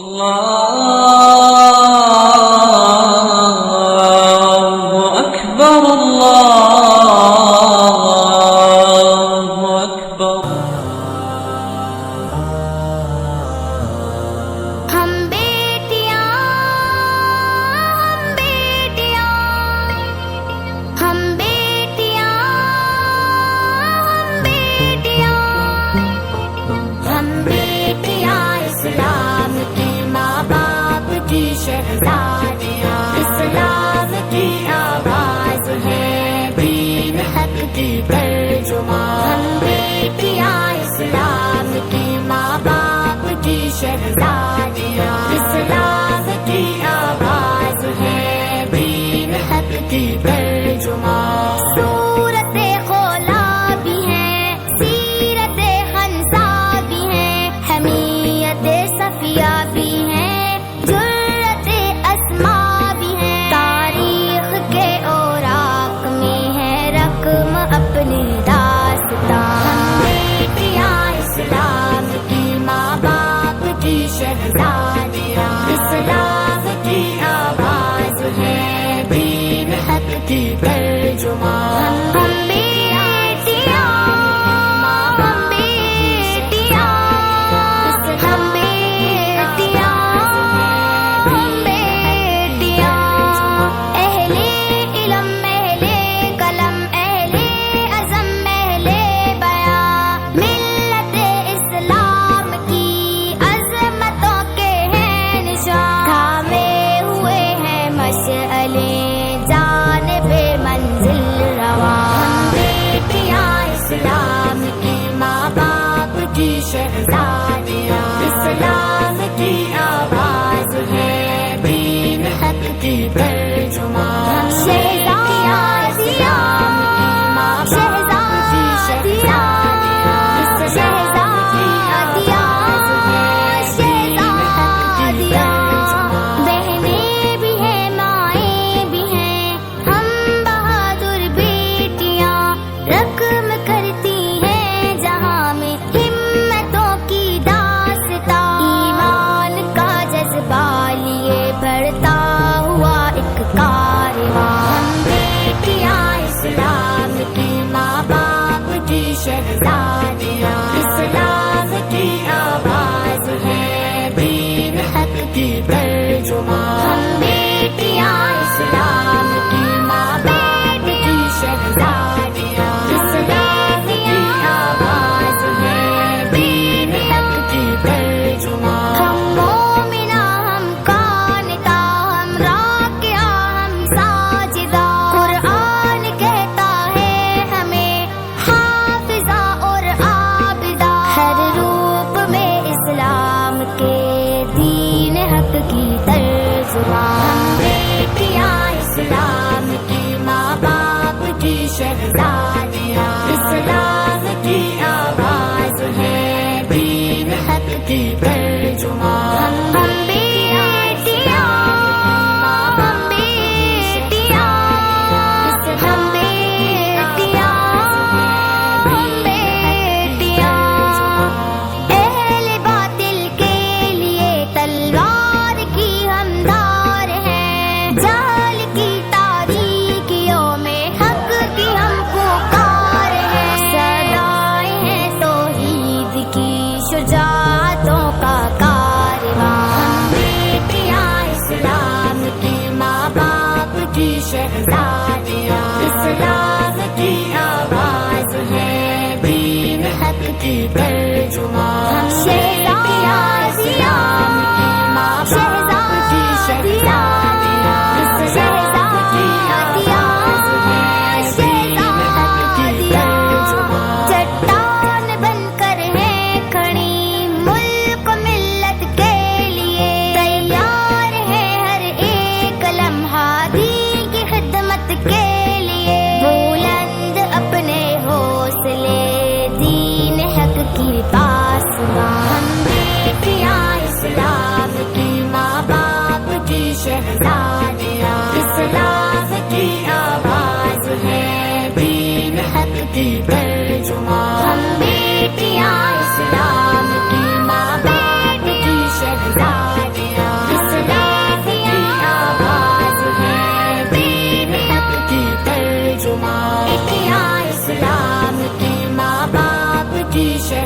الله أكبر الله أكبر ہم بیٹیاں ہم بیٹیاں ہم بیٹیاں اسلام کی ماں باپ کی شہزادیاں اسلام کی آواز ہے دین حق کی ترجمان ہم بیٹیاں اسلام کی ماں باپ کی شہزادیاں اسلام کی آواز ہے دین حق کی ترجمان صورت خولا بھی ہے سیرت خنسا بھی ہے حمیت صفیہ بھی ہے جرت اسما بھی ہے تاریخ کے اوراق میں ہے رقم اپنی داستان ہم بیٹیاں اسلام کی ماں باپ کی شہزادیاں اسلام کی آواز ہے دین حق کی ترجمان ہم بیٹیاں ہم بیٹیاں ہم بیٹیاں ہم بیٹیاں اہل علم اہل قلم اہل عزم اہل بیاں ملت اسلام کی عظمتوں کے ہیں نشان تھامے ہوئے ہیں مشعلیں جانب منزل رواں ہم بیٹیاں اسلام کی ماں باپ کی شہزادیاں اسلام کی آواز ہے دین حق کی ترجمان شہزادیاں اسلام کی ماں باپ کی شہزادیاں شہزادیاں شہزادیاں بہنیں بھی ہیں مائیں بھی ہیں ہم بہادر بیٹیاں رقم کرتی ہیں جہاں میں ہمتوں کی داستان ایمان کا جذبہ لیے بڑھتا ہوا ایک کارواں ہم بیٹیاں اسلام کی ماں باپ کی شہزادیاں اسلام کی آواز ہے دین حق کی ترجمان ہم بیٹیاں اسلام کی ماں باپ کی شہزادیاں اسلام کی آواز ہے دین حق کی ترجمان ہم مومنہ ہم قانتہ ہم راکعہ ہم ساجدہ قرآن کہتا ہے ہمیں حافظہ اور عابدہ ہر روپ میں اسلام کے دین حق کی ترجمان ہم بیٹیاں اسلام کی ماں باپ کی شہزادیاں اسلام کی آواز ہے دین حق کی ترجمان ہم بیٹیاں ہم بیٹیاں ہم بیٹیاں ہم بیٹیاں اہل باطل کے لیے تلوار کی ہم دھار ہیں جہل کی تاریکیوں میں حق کی ہم پکار ہیں صدائیں ہیں توحید کی شجاعتوں کا کارواں ہم بیٹیاں اسلام کی ماں باپ کی شہزادیاں اسلام کی آواز ہے دین حق کی ترجمان ہم شہزادیاں اسلام کی ماں باپ کی شہزادیاں اسلام کی آواز ہے دین حق کی ترجمان چٹان بن کر ہے کھڑی ملک ملت کے لیے تیار ہے ہر ایک لمحہ دین کی خدمت کے لیے بلند اپنے حوصلے دین حق کی پاسبان ہم بیٹیاں اسلام کی ماں باپ کی شہزادیاں اسلام کی آواز ہے دین حق کی ترجمان ہم بیٹیاں اسلام کی ماں باپ کی شہزادیاں